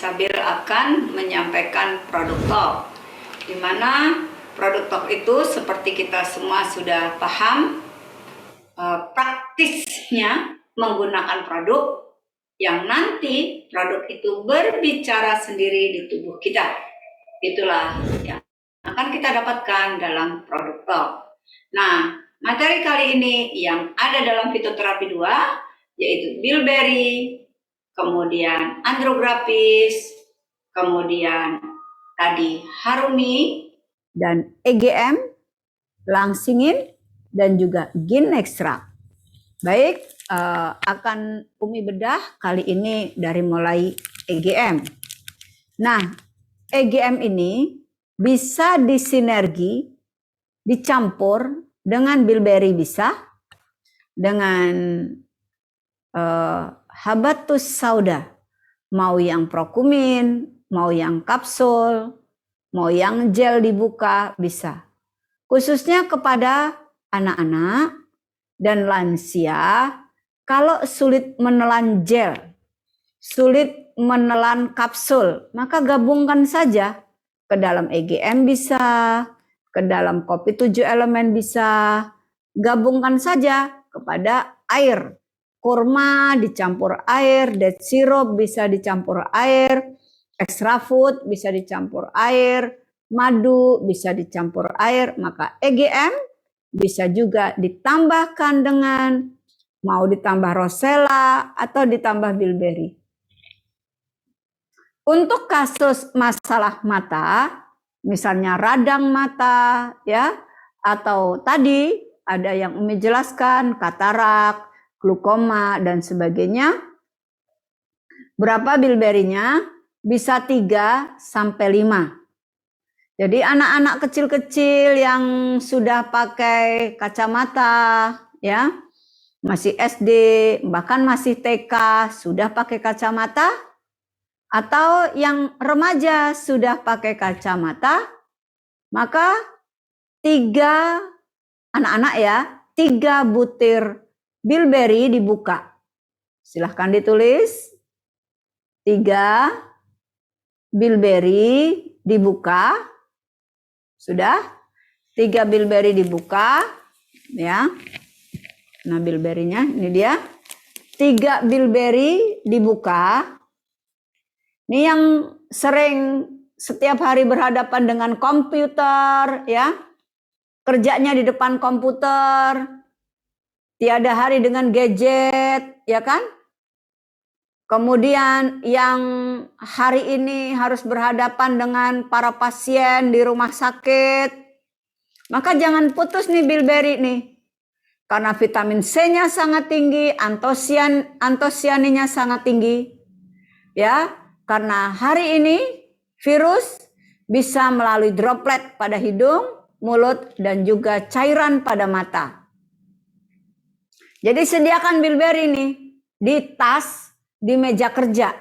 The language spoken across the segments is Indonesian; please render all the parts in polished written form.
Sabil akan menyampaikan produk talk, di mana produk talk itu seperti kita semua sudah paham praktisnya menggunakan produk yang nanti produk itu berbicara sendiri di tubuh kita. Itulah yang akan kita dapatkan dalam produk talk. Nah, materi kali ini yang ada dalam fitoterapi 2 yaitu bilberry, kemudian andrografis, kemudian tadi harumi, dan EGM, langsingin, dan juga gin ekstrak. Baik, akan Umi bedah kali ini dari mulai EGM. Nah, EGM ini bisa disinergi, dicampur dengan bilberry bisa, dengan habatus sauda, mau yang prokumin, mau yang kapsul, mau yang gel dibuka bisa. Khususnya kepada anak-anak dan lansia, kalau sulit menelan gel, sulit menelan kapsul, maka gabungkan saja ke dalam EGM bisa, ke dalam kopi 7 elemen bisa, gabungkan saja kepada air. Kurma dicampur air, date syrup bisa dicampur air, extra food bisa dicampur air, madu bisa dicampur air, maka EGM bisa juga ditambahkan dengan mau ditambah rosella atau ditambah bilberry. Untuk kasus masalah mata, misalnya radang mata ya, atau tadi ada yang Umi jelaskan katarak, glukoma dan sebagainya. Berapa bilberry-nya? Bisa 3 sampai 5. Jadi anak-anak kecil-kecil yang sudah pakai kacamata ya, masih SD, bahkan masih TK sudah pakai kacamata, atau yang remaja sudah pakai kacamata, maka 3 anak-anak ya, 3 butir bilberry dibuka. Silahkan ditulis 3 bilberry dibuka. Sudah 3 bilberry dibuka ya. Nah, bilberry-nya ini dia. 3 bilberry dibuka. Ini yang sering setiap hari berhadapan dengan komputer ya. Kerjanya di depan komputer. Tiada hari dengan gadget, ya kan? Kemudian yang hari ini harus berhadapan dengan para pasien di rumah sakit. Maka jangan putus nih bilberry nih. Karena vitamin C-nya sangat tinggi, antosianinya sangat tinggi. Ya, karena hari ini virus bisa melalui droplet pada hidung, mulut, dan juga cairan pada mata. Jadi sediakan bilberry nih di tas, di meja kerja.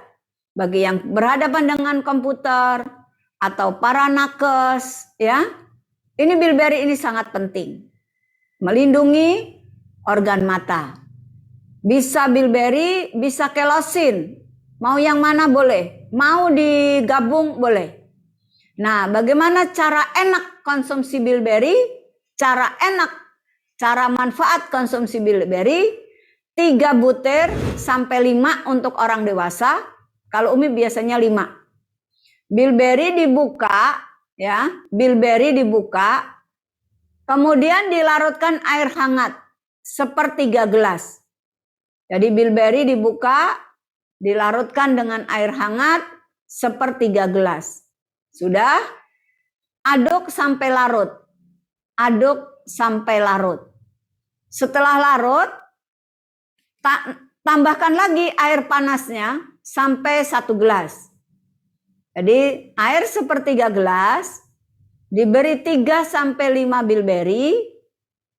Bagi yang berhadapan dengan komputer atau para nakes ya. Ini bilberry ini sangat penting. Melindungi organ mata. Bisa bilberry, bisa kelosin. Mau yang mana boleh. Mau digabung boleh. Nah, bagaimana cara enak konsumsi bilberry? Cara manfaat konsumsi bilberry, 3 butir sampai 5 untuk orang dewasa. Kalau Umi biasanya 5. Bilberry dibuka ya, bilberry dibuka. Kemudian dilarutkan air hangat 1/3 gelas. Jadi bilberry dibuka, dilarutkan dengan air hangat 1/3 gelas. Sudah? Aduk sampai larut. Aduk sampai larut. Setelah larut, tambahkan lagi air panasnya sampai 1 gelas. Jadi air 1/3 gelas, diberi 3 sampai 5 bilberry,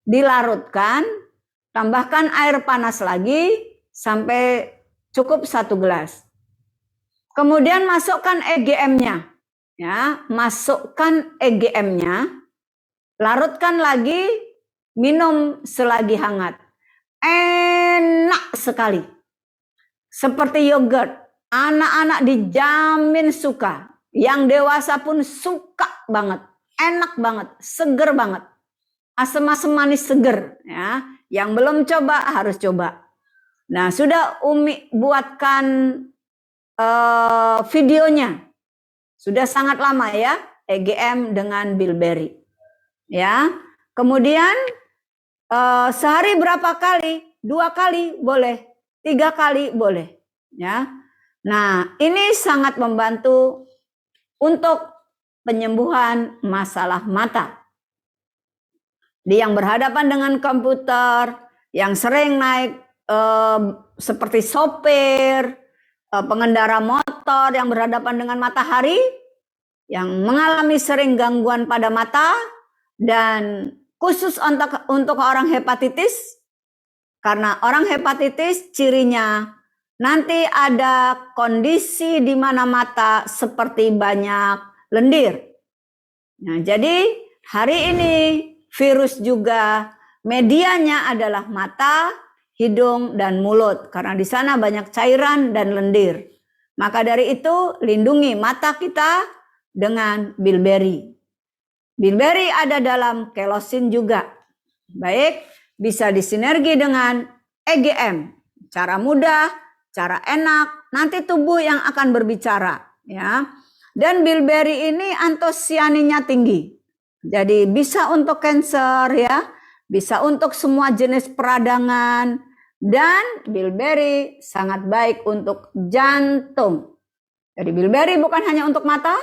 dilarutkan, tambahkan air panas lagi sampai cukup 1 gelas. Kemudian masukkan EGM-nya. Ya, masukkan EGM-nya, larutkan lagi, minum selagi hangat. Enak sekali. Seperti yogurt Anak-anak dijamin suka. Yang dewasa pun suka banget. Enak banget, seger banget. Asam-asam manis seger. Ya. Yang belum coba harus coba. Nah, sudah Umi buatkan videonya. Sudah sangat lama ya, EGM dengan bilberry. Ya. Kemudian sehari berapa kali? 2 kali boleh, 3 kali boleh. Ya. Nah, ini sangat membantu untuk penyembuhan masalah mata. Di yang berhadapan dengan komputer, yang sering naik seperti sopir, pengendara motor yang berhadapan dengan matahari, yang mengalami sering gangguan pada mata, dan khusus untuk orang hepatitis, karena orang hepatitis cirinya nanti ada kondisi di mana mata seperti banyak lendir. Nah, jadi hari ini virus juga medianya adalah mata, hidung, dan mulut. Karena di sana banyak cairan dan lendir. Maka dari itu lindungi mata kita dengan bilberry. Bilberry ada dalam kelosin juga. Baik, bisa disinergi dengan EGM. Cara mudah, cara enak, nanti tubuh yang akan berbicara, ya. Dan bilberry ini antosianinnya tinggi. Jadi bisa untuk kanker ya, bisa untuk semua jenis peradangan, dan bilberry sangat baik untuk jantung. Jadi bilberry bukan hanya untuk mata,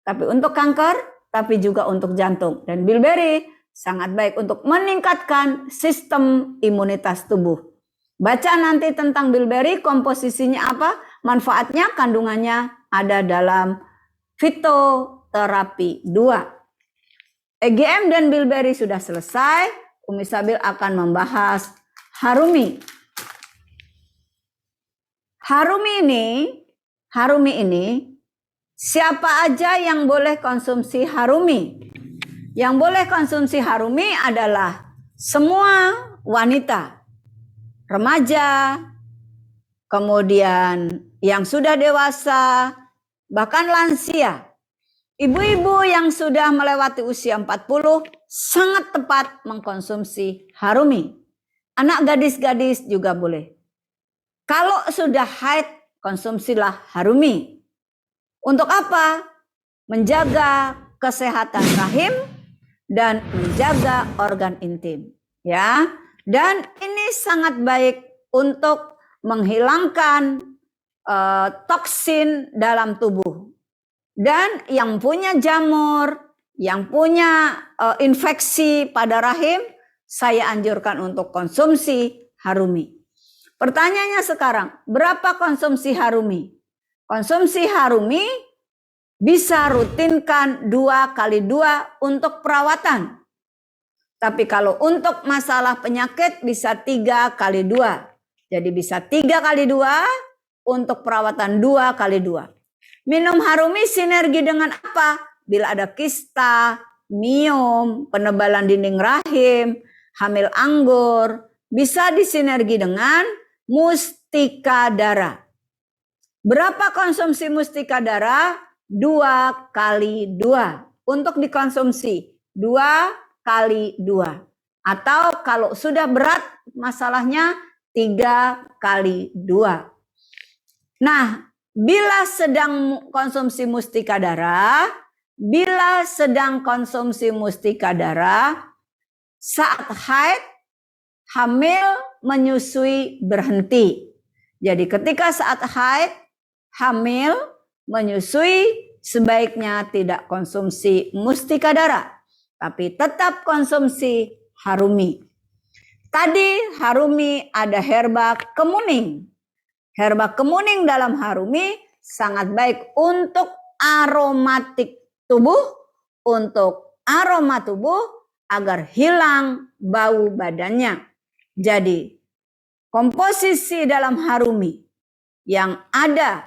tapi untuk kanker, tapi juga untuk jantung. Dan bilberry sangat baik untuk meningkatkan sistem imunitas tubuh. Baca nanti tentang bilberry, komposisinya apa, manfaatnya, kandungannya ada dalam fitoterapi 2. EGM dan bilberry sudah selesai. Umi Sabil akan membahas harumi. Harumi ini siapa aja yang boleh konsumsi harumi? Yang boleh konsumsi harumi adalah semua wanita, remaja, kemudian yang sudah dewasa, bahkan lansia. Ibu-ibu yang sudah melewati usia 40 sangat tepat mengkonsumsi harumi. Anak gadis-gadis juga boleh. Kalau sudah haid, konsumsilah harumi. Untuk apa? Menjaga kesehatan rahim dan menjaga organ intim. Ya, dan ini sangat baik untuk menghilangkan toksin dalam tubuh. Dan yang punya jamur, yang punya infeksi pada rahim, saya anjurkan untuk konsumsi harumi. Pertanyaannya sekarang, berapa konsumsi harumi? Konsumsi harumi bisa rutinkan 2x2 untuk perawatan. Tapi kalau untuk masalah penyakit bisa 3x2. Jadi bisa 3x2 untuk perawatan 2x2. Minum harumi sinergi dengan apa? Bila ada kista, miom, penebalan dinding rahim, hamil anggur, bisa disinergi dengan mustika darah. Berapa konsumsi mustika darah? 2x2 untuk dikonsumsi. 2x2. Atau kalau sudah berat masalahnya 3x2. Nah, bila sedang konsumsi mustika darah, saat haid, hamil, menyusui berhenti. Jadi ketika saat haid, hamil, menyusui, sebaiknya tidak konsumsi mustika darah, tapi tetap konsumsi harumi. Tadi harumi ada herba kemuning. Herba kemuning dalam harumi sangat baik untuk aromatik tubuh, untuk aroma tubuh agar hilang bau badannya. Jadi komposisi dalam harumi yang ada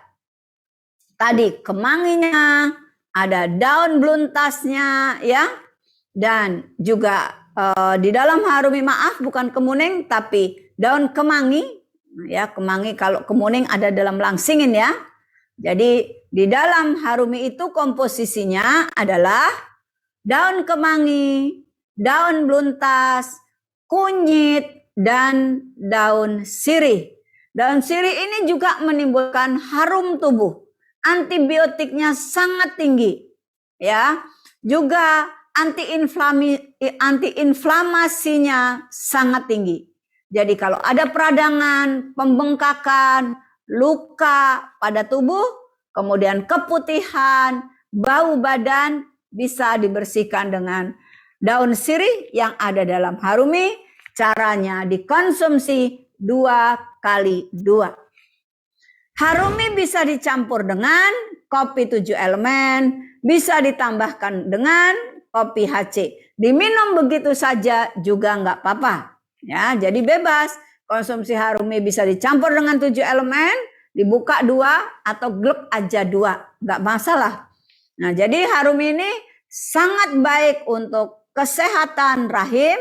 tadi kemanginya, ada daun beluntasnya ya, dan juga di dalam harumi, maaf bukan kemuning tapi daun kemangi. Ya, kemangi, kalau kemuning ada dalam langsingin ya. Jadi di dalam harumi itu komposisinya adalah daun kemangi, daun beluntas, kunyit, dan daun sirih. Daun sirih ini juga menimbulkan harum tubuh. Antibiotiknya sangat tinggi. Ya, juga antiinflamasinya sangat tinggi. Jadi kalau ada peradangan, pembengkakan, luka pada tubuh, kemudian keputihan, bau badan, bisa dibersihkan dengan daun sirih yang ada dalam harumi. Caranya dikonsumsi 2x2. Harumi bisa dicampur dengan kopi 7 elemen, bisa ditambahkan dengan kopi HC. Diminum begitu saja juga nggak apa-apa. Ya, jadi bebas. Konsumsi harumi bisa dicampur dengan 7 elemen, dibuka 2 atau glek aja 2, nggak masalah. Nah, jadi harumi ini sangat baik untuk kesehatan rahim,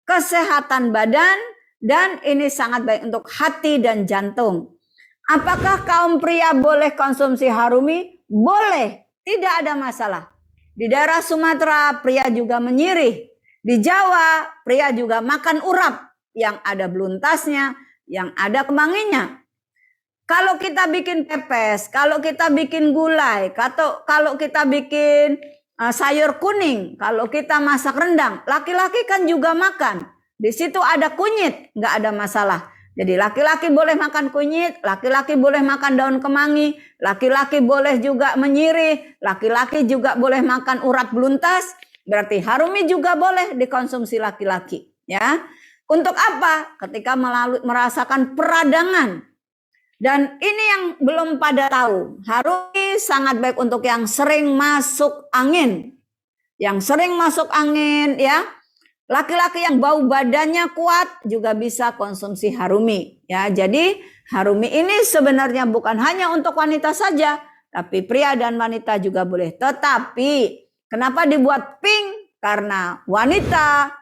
kesehatan badan, dan ini sangat baik untuk hati dan jantung. Apakah kaum pria boleh konsumsi harumi? Boleh, tidak ada masalah. Di daerah Sumatera pria juga menyirih. Di Jawa pria juga makan urap yang ada beluntasnya, yang ada kemanginya. Kalau kita bikin pepes, kalau kita bikin gulai, kalau kita bikin sayur kuning, kalau kita masak rendang, laki-laki kan juga makan. Di situ ada kunyit, nggak ada masalah. Jadi laki-laki boleh makan kunyit, laki-laki boleh makan daun kemangi, laki-laki boleh juga menyirih, laki-laki juga boleh makan urat beluntas. Berarti harumi juga boleh dikonsumsi laki-laki. Ya, untuk apa? Ketika merasakan peradangan. Dan ini yang belum pada tahu, harumi sangat baik untuk yang sering masuk angin. Yang sering masuk angin, ya. Laki-laki yang bau badannya kuat juga bisa konsumsi harumi. Ya, jadi harumi ini sebenarnya bukan hanya untuk wanita saja, tapi pria dan wanita juga boleh. Tetapi kenapa dibuat pink? Karena wanita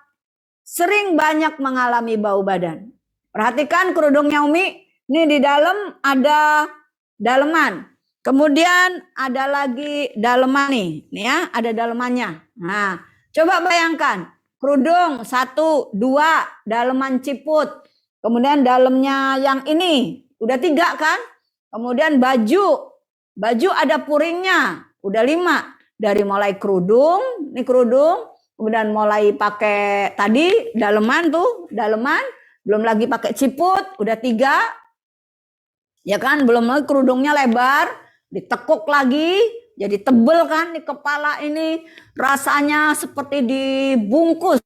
sering banyak mengalami bau badan. Perhatikan kerudungnya Umi. Ini di dalam ada daleman. Kemudian ada lagi daleman nih. Nih ya, ada dalemannya. Nah, coba bayangkan. Kerudung 1, 2, daleman ciput. Kemudian dalamnya yang ini. Udah 3 kan? Kemudian baju. Baju ada puringnya. Udah 5. Dari mulai kerudung. Ini kerudung. Kemudian mulai pakai tadi daleman tuh. Daleman. Belum lagi pakai ciput. Udah 3. Ya kan? Belum lagi kerudungnya lebar. Ditekuk lagi. Jadi tebel kan di kepala ini, rasanya seperti dibungkus.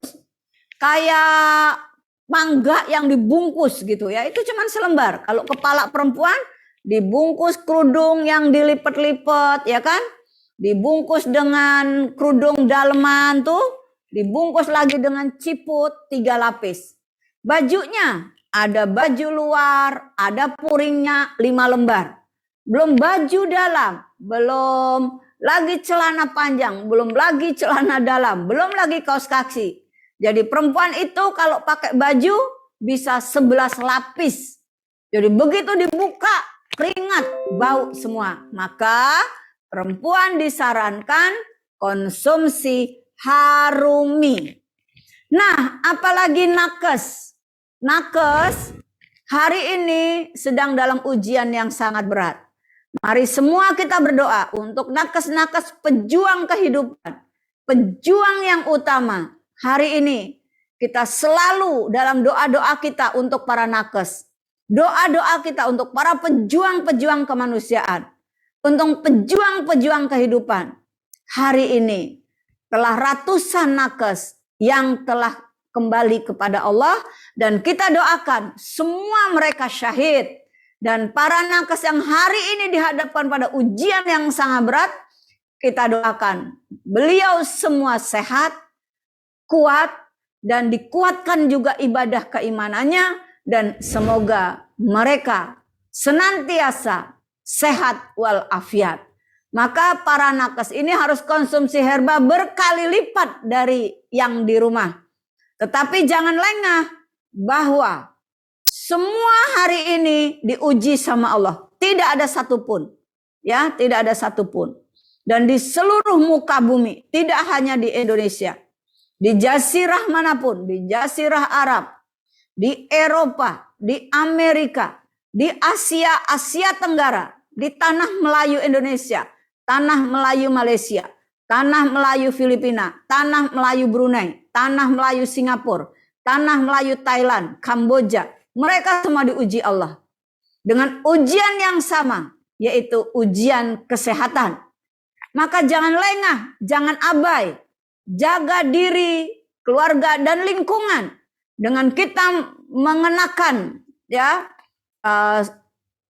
Kayak mangga yang dibungkus gitu ya. Itu cuma selembar. Kalau kepala perempuan dibungkus kerudung yang dilipat-lipat ya kan. Dibungkus dengan kerudung daleman tuh. Dibungkus lagi dengan ciput 3 lapis. Bajunya ada baju luar, ada puringnya 5 lembar. Belum baju dalam, belum lagi celana panjang, belum lagi celana dalam, belum lagi kaos kaki. Jadi perempuan itu kalau pakai baju bisa 11 lapis. Jadi begitu dibuka, keringat, bau semua. Maka perempuan disarankan konsumsi harumi. Nah, apalagi nakes. Nakes hari ini sedang dalam ujian yang sangat berat. Mari semua kita berdoa untuk nakes-nakes pejuang kehidupan, pejuang yang utama. Hari ini kita selalu dalam doa-doa kita untuk para nakes. Doa-doa kita untuk para pejuang-pejuang kemanusiaan. Untuk pejuang-pejuang kehidupan. Hari ini telah ratusan nakes yang telah kembali kepada Allah. Dan kita doakan semua mereka syahid. Dan para nakes yang hari ini dihadapkan pada ujian yang sangat berat, kita doakan beliau semua sehat, kuat, dan dikuatkan juga ibadah keimanannya, dan semoga mereka senantiasa sehat walafiat. Maka para nakes ini harus konsumsi herba berkali lipat dari yang di rumah. Tetapi jangan lengah bahwa semua hari ini diuji sama Allah. Tidak ada satupun Ya, tidak ada satupun. Dan di seluruh muka bumi, tidak hanya di Indonesia, di jazirah manapun, di jazirah Arab, di Eropa, di Amerika, di Asia, Asia Tenggara, di tanah Melayu Indonesia, tanah Melayu Malaysia, tanah Melayu Filipina, tanah Melayu Brunei, tanah Melayu Singapura, tanah Melayu Thailand, Kamboja. Mereka semua diuji Allah dengan ujian yang sama, yaitu ujian kesehatan. Maka jangan lengah, jangan abai, jaga diri, keluarga dan lingkungan dengan kita mengenakan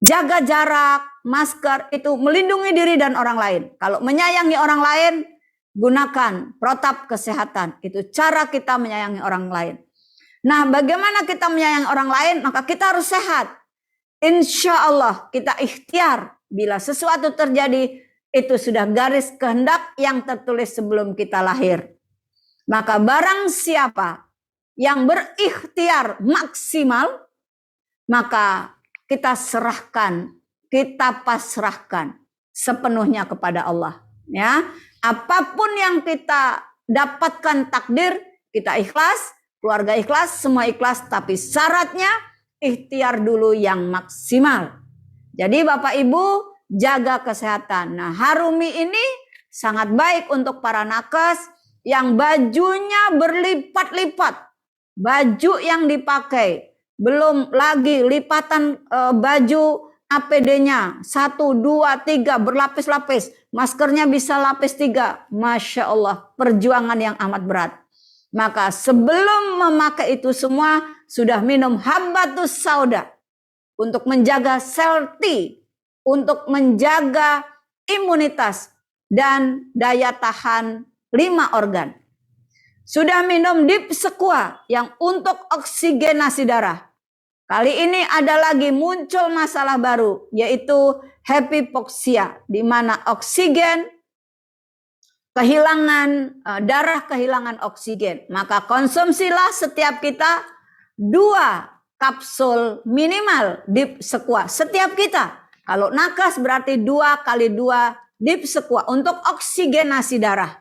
jaga jarak, masker, itu melindungi diri dan orang lain. Kalau menyayangi orang lain, gunakan protap kesehatan. Itu cara kita menyayangi orang lain. Nah, bagaimana kita menyayangi orang lain? Maka kita harus sehat. Insya Allah kita ikhtiar. Bila sesuatu terjadi, itu sudah garis kehendak yang tertulis sebelum kita lahir. Maka barang siapa yang berikhtiar maksimal, maka kita serahkan, kita pasrahkan sepenuhnya kepada Allah. Ya, apapun yang kita dapatkan takdir, kita ikhlas, keluarga ikhlas, semua ikhlas, tapi syaratnya ikhtiar dulu yang maksimal. Jadi Bapak Ibu, jaga kesehatan. Nah, Harumi ini sangat baik untuk para nakes yang bajunya berlipat-lipat. Baju yang dipakai, belum lagi lipatan baju APD-nya 1, 2, 3 berlapis-lapis. Maskernya bisa lapis 3. Masya Allah, perjuangan yang amat berat. Maka sebelum memakai itu semua, sudah minum habbatus sauda untuk menjaga sel T, untuk menjaga imunitas dan daya tahan 5 organ. Sudah minum Deep Sequoia yang untuk oksigenasi darah. Kali ini ada lagi muncul masalah baru, yaitu hypoxia, di mana oksigen kehilangan darah, kehilangan oksigen. Maka konsumsilah setiap kita 2 kapsul minimal Deep Sequoia setiap kita. Kalau nakes berarti 2 kali 2 Deep Sequoia untuk oksigenasi darah.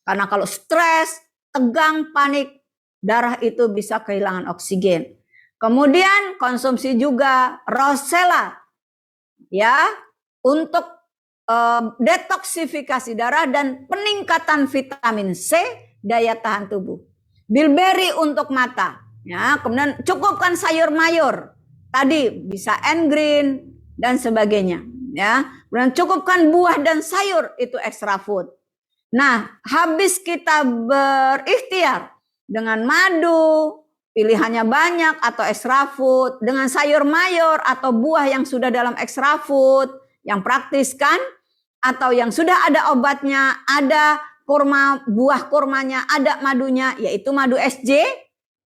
Karena kalau stres, tegang, panik, darah itu bisa kehilangan oksigen. Kemudian konsumsi juga Rosella ya untuk detoksifikasi darah dan peningkatan vitamin C, daya tahan tubuh. Bilberry untuk mata. Ya, kemudian cukupkan sayur mayur. Tadi bisa green dan sebagainya, ya. Kemudian cukupkan buah dan sayur, itu extra food. Nah, habis kita berikhtiar dengan madu, pilihannya banyak atau extra food, dengan sayur mayur atau buah yang sudah dalam extra food, yang praktis kan, atau yang sudah ada obatnya, ada kurma, buah kurmanya, ada madunya, yaitu madu SJ,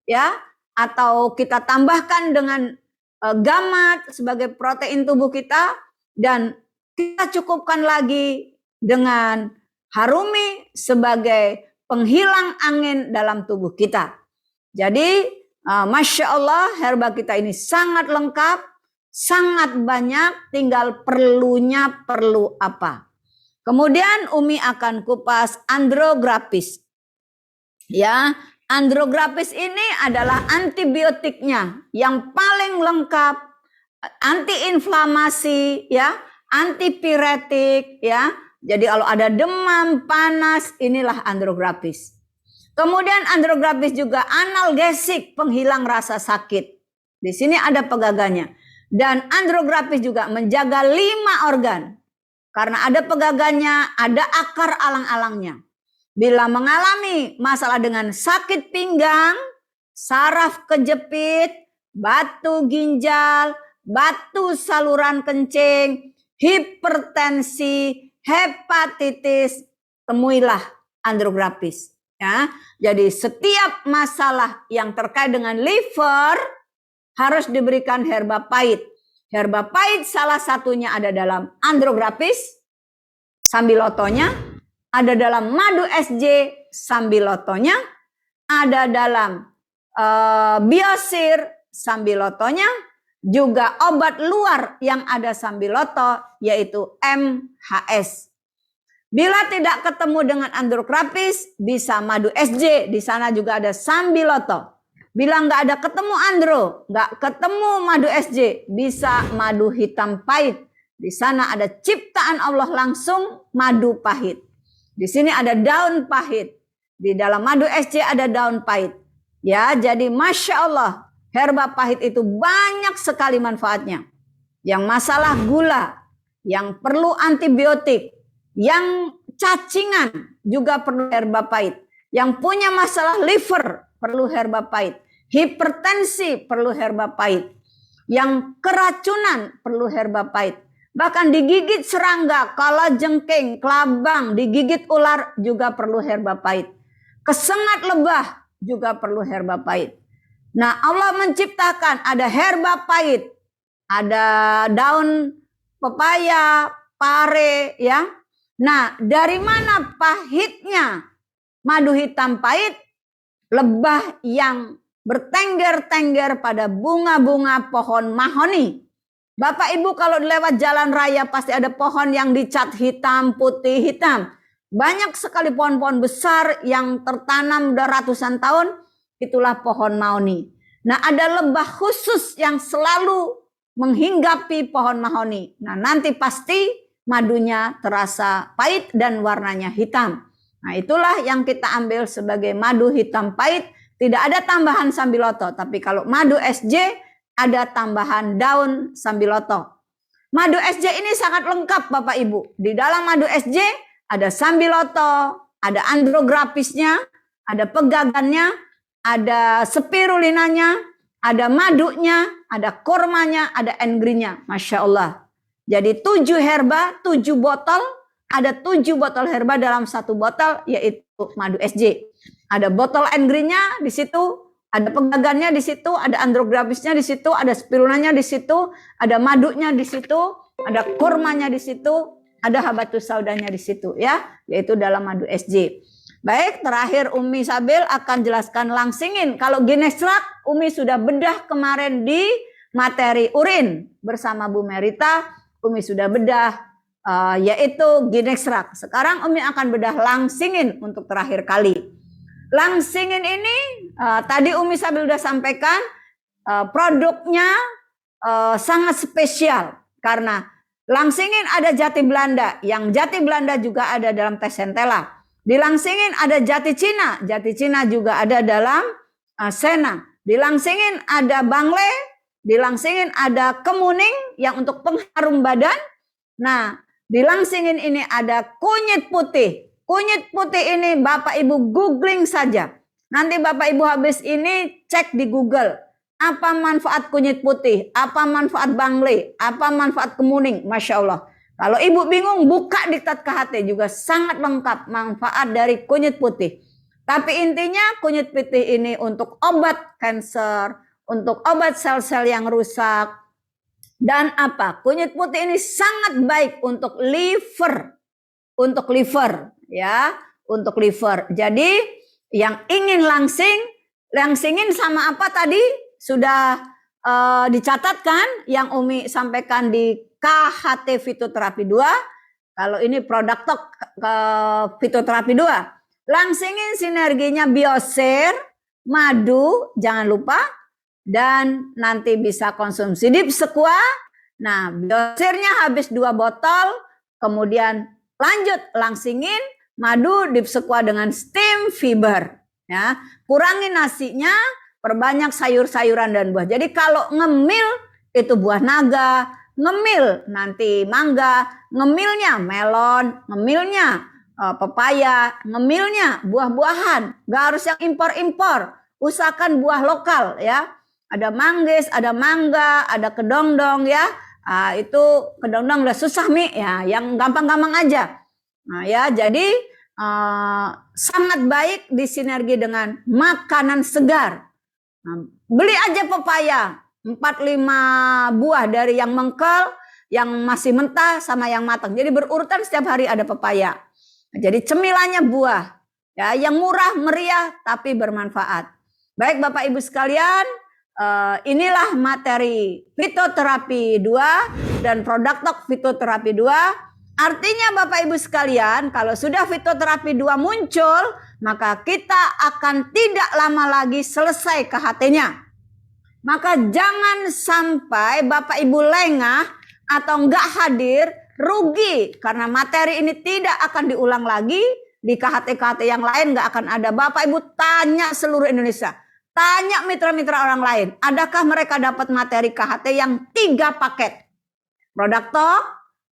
ya, atau kita tambahkan dengan gamat sebagai protein tubuh kita, dan kita cukupkan lagi dengan Harumi sebagai penghilang angin dalam tubuh kita. Jadi Masya Allah, herba kita ini sangat lengkap, sangat banyak, tinggal perlu apa. Kemudian Umi akan kupas Andrograpis. Ya, Andrograpis ini adalah antibiotiknya yang paling lengkap, antiinflamasi, ya, antipiretik, ya. Jadi kalau ada demam, panas, inilah Andrograpis. Kemudian Andrograpis juga analgesik, penghilang rasa sakit. Di sini ada pegagannya. Dan Andrograpis juga menjaga 5 organ. Karena ada pegagannya, ada akar alang-alangnya. Bila mengalami masalah dengan sakit pinggang, saraf kejepit, batu ginjal, batu saluran kencing, hipertensi, hepatitis, temuilah Andrograpis. Ya, jadi setiap masalah yang terkait dengan liver harus diberikan herba pahit. Herba pahit salah satunya ada dalam Andrograpis, sambilotonya, ada dalam madu SJ, sambilotonya, ada dalam biosir, sambilotonya, juga obat luar yang ada sambiloto, yaitu MHS. Bila tidak ketemu dengan andrograpis, bisa madu SJ, di sana juga ada sambiloto. Bila nggak ada ketemu andro, nggak ketemu madu SJ, bisa madu hitam pahit. Di sana ada ciptaan Allah langsung, madu pahit. Di sini ada daun pahit. Di dalam madu SJ ada daun pahit. Ya, jadi Masya Allah, herba pahit itu banyak sekali manfaatnya. Yang masalah gula, yang perlu antibiotik, yang cacingan juga perlu herba pahit. Yang punya masalah liver perlu herba pahit. Hipertensi perlu herba pahit. Yang keracunan perlu herba pahit. Bahkan digigit serangga, kalajengking, kelabang, digigit ular juga perlu herba pahit. Kesengat lebah juga perlu herba pahit. Nah, Allah menciptakan ada herba pahit, ada daun pepaya, pare, ya. Nah, dari mana pahitnya madu hitam pahit? Lebah yang bertengger-tengger pada bunga-bunga pohon mahoni. Bapak Ibu kalau lewat jalan raya pasti ada pohon yang dicat hitam, putih, hitam. Banyak sekali pohon-pohon besar yang tertanam udah ratusan tahun, itulah pohon mahoni. Nah, ada lebah khusus yang selalu menghinggapi pohon mahoni. Nah, nanti pasti madunya terasa pahit dan warnanya hitam. Nah, itulah yang kita ambil sebagai madu hitam pahit. Tidak ada tambahan sambiloto, tapi kalau madu SJ ada tambahan daun sambiloto. Madu SJ ini sangat lengkap Bapak Ibu. Di dalam madu SJ ada sambiloto, ada andrograpisnya, ada pegagannya, ada spirulinanya, ada madunya, ada kormanya, ada engrinya. Masya Allah. Jadi 7 herba, 7 botol, ada 7 botol herba dalam 1 botol, yaitu madu SJ. Ada botol engrinya di situ, ada pegagannya di situ, ada andrographisnya di situ, ada spirulanya di situ, ada madunya di situ, ada kormanya di situ, ada habatus saudanya di situ, ya, yaitu dalam madu SJ. Baik, terakhir Umi Sabil akan jelaskan langsingin. Kalau Ginextract, Umi sudah bedah kemarin di materi urin bersama Bu Merita. Umi sudah bedah yaitu Ginextract. Sekarang Umi akan bedah langsingin untuk terakhir kali. Langsingin ini tadi Umi Sabil sudah sampaikan produknya sangat spesial karena langsingin ada jati Belanda, yang jati Belanda juga ada dalam teh centella. Di langsingin ada jati Cina juga ada dalam sena. Di langsingin ada bangle, di langsingin ada kemuning yang untuk pengharum badan. Nah, di langsingin ini ada kunyit putih. Kunyit putih ini Bapak Ibu googling saja. Nanti Bapak Ibu habis ini cek di Google. Apa manfaat kunyit putih? Apa manfaat bangle? Apa manfaat kemuning? Masya Allah. Kalau Ibu bingung buka diktat KHT juga sangat lengkap manfaat dari kunyit putih. Tapi intinya kunyit putih ini untuk obat kanker, untuk obat sel-sel yang rusak. Dan apa? Kunyit putih ini sangat baik untuk liver. Untuk liver. Ya, untuk liver. Jadi yang ingin langsingin sama apa tadi sudah dicatatkan yang Umi sampaikan di KHT Fitoterapi 2. Kalau ini produk Fitoterapi 2. Langsingin sinerginya Biosir, madu, jangan lupa. Dan nanti bisa konsumsi Dipsequa. Nah, Biosirnya habis 2 botol, kemudian lanjut langsingin madu Dipsequa dengan steam fiber, ya. Kurangi nasinya, perbanyak sayur-sayuran dan buah. Jadi kalau ngemil itu buah naga, ngemil nanti mangga, ngemilnya melon, ngemilnya pepaya, ngemilnya buah-buahan. Gak harus yang impor-impor. Usahakan buah lokal, ya. Ada manggis, ada mangga, ada kedongdong, ya. Itu kedongdong udah susah Mi, ya. Yang gampang-gampang aja. Nah, ya, jadi sangat baik disinergi dengan makanan segar. Nah, beli aja pepaya 4-5 buah dari yang mengkel, yang masih mentah sama yang matang. Jadi berurutan setiap hari ada pepaya. Nah, jadi cemilannya buah, ya, yang murah meriah tapi bermanfaat. Baik Bapak Ibu sekalian, inilah materi fitoterapi 2 dan produk tok fitoterapi 2. Artinya Bapak Ibu sekalian, kalau sudah fitoterapi 2 muncul, maka kita akan tidak lama lagi selesai KHT-nya. Maka jangan sampai Bapak Ibu lengah atau enggak hadir, rugi. Karena materi ini tidak akan diulang lagi. Di KHT-KHT yang lain enggak akan ada. Bapak Ibu tanya seluruh Indonesia. Tanya mitra-mitra orang lain. Adakah mereka dapat materi KHT yang 3 paket? Produk Talk,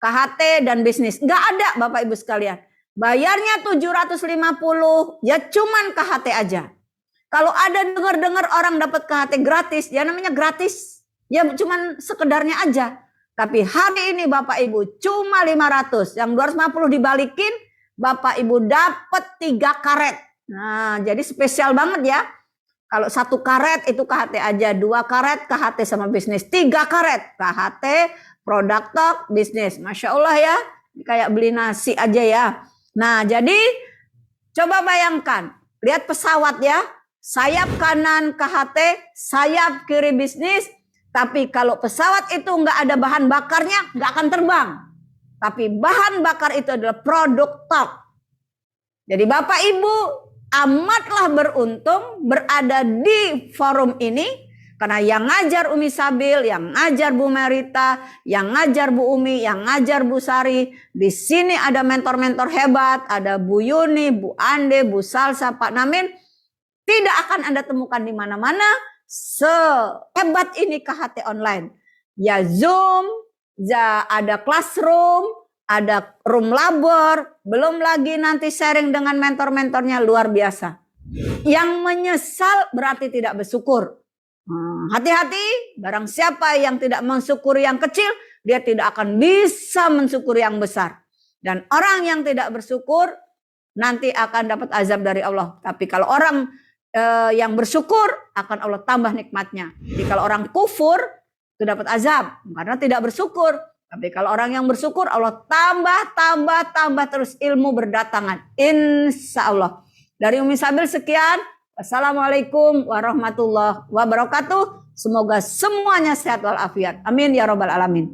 KHT, dan bisnis. Enggak ada Bapak Ibu sekalian. Bayarnya 750, ya cuman KHT aja. Kalau ada dengar-dengar orang dapat KHT gratis, ya namanya gratis. Ya cuman sekedarnya aja. Tapi hari ini Bapak Ibu cuma 500. Yang 250 dibalikin, Bapak Ibu dapat 3 karet. Nah, jadi spesial banget ya. Kalau 1 karet itu KHT aja, 2 karet KHT sama bisnis, 3 karet KHT, produk Talk, bisnis. Masya Allah ya, kayak beli nasi aja ya. Nah, jadi coba bayangkan, lihat pesawat ya. Sayap kanan KHT, sayap kiri bisnis. Tapi kalau pesawat itu nggak ada bahan bakarnya, nggak akan terbang. Tapi bahan bakar itu adalah produk Talk. Jadi Bapak Ibu amatlah beruntung berada di forum ini. Karena yang ngajar Umi Sabil, yang ngajar Bu Merita, yang ngajar Bu Umi, yang ngajar Bu Sari. Di sini ada mentor-mentor hebat, ada Bu Yuni, Bu Ande, Bu Salsa, Pak Namin. Tidak akan Anda temukan di mana-mana sehebat ini KHT online. Ya Zoom, ya ada Classroom, ada Room Labor, belum lagi nanti sharing dengan mentor-mentornya luar biasa. Yang menyesal berarti tidak bersyukur. Hati-hati, barang siapa yang tidak mensyukuri yang kecil, dia tidak akan bisa mensyukuri yang besar. Dan orang yang tidak bersyukur nanti akan dapat azab dari Allah. Tapi kalau orang yang bersyukur, akan Allah tambah nikmatnya. Jadi kalau orang kufur itu dapat azab karena tidak bersyukur. Tapi kalau orang yang bersyukur, Allah tambah terus ilmu berdatangan. Insya Allah. Dari Umi Sabil sekian. Assalamualaikum warahmatullahi wabarakatuh. Semoga semuanya sehat walafiat. Amin ya robbal alamin.